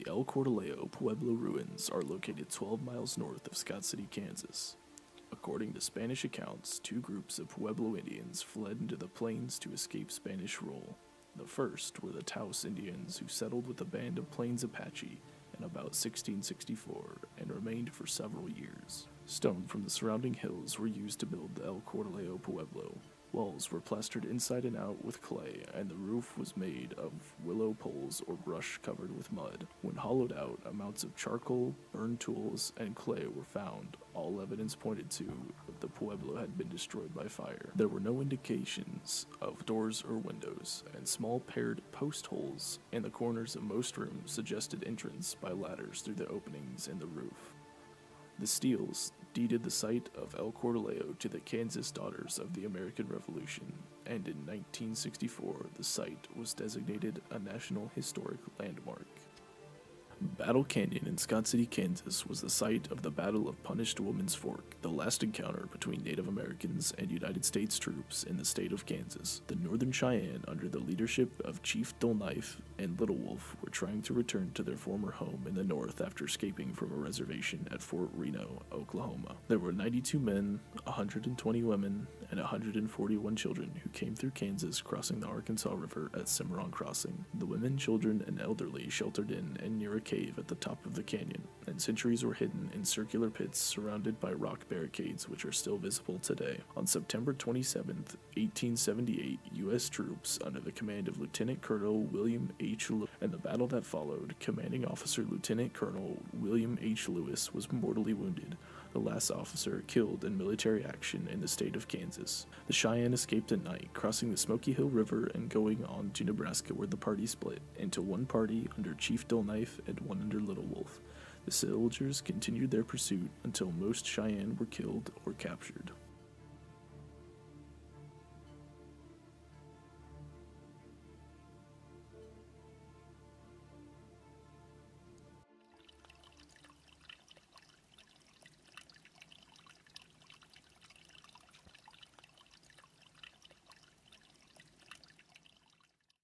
The El Cordaleo Pueblo ruins are located 12 miles north of Scott City, Kansas. According to Spanish accounts, two groups of Pueblo Indians fled into the plains to escape Spanish rule. The first were the Taos Indians, who settled with a band of Plains Apache in about 1664 and remained for several years. Stone from the surrounding hills were used to build the El Cordaleo Pueblo. Walls were plastered inside and out with clay, and the roof was made of willow poles or brush covered with mud. When hollowed out, amounts of charcoal, burned tools, and clay were found. All evidence pointed to that the pueblo had been destroyed by fire. There were no indications of doors or windows, and small paired post holes in the corners of most rooms suggested entrance by ladders through the openings in the roof. The Steeles deeded the site of El Cordaleo to the Kansas Daughters of the American Revolution, and in 1964 the site was designated a National Historic Landmark. Battle Canyon in Scott City, Kansas was the site of the Battle of Punished Woman's Fork, the last encounter between Native Americans and United States troops in the state of Kansas. The Northern Cheyenne, under the leadership of Chief Dull Knife and Little Wolf, were trying to return to their former home in the north after escaping from a reservation at Fort Reno, Oklahoma. There were 92 men, 120 women, and 141 children who came through Kansas crossing the Arkansas River at Cimarron Crossing. The women, children, and elderly sheltered in and near a cave at the top of the canyon, and sentries were hidden in circular pits surrounded by rock barricades which are still visible today. On September 27, 1878, U.S. troops under the command of Lieutenant Colonel William H. Lewis and the battle that followed, commanding officer Lieutenant Colonel William H. Lewis was mortally wounded, the last officer killed in military action in the state of Kansas. The Cheyenne escaped at night, crossing the Smoky Hill River and going on to Nebraska, where the party split into one party under Chief Dull Knife and one under Little Wolf. The soldiers continued their pursuit until most Cheyenne were killed or captured.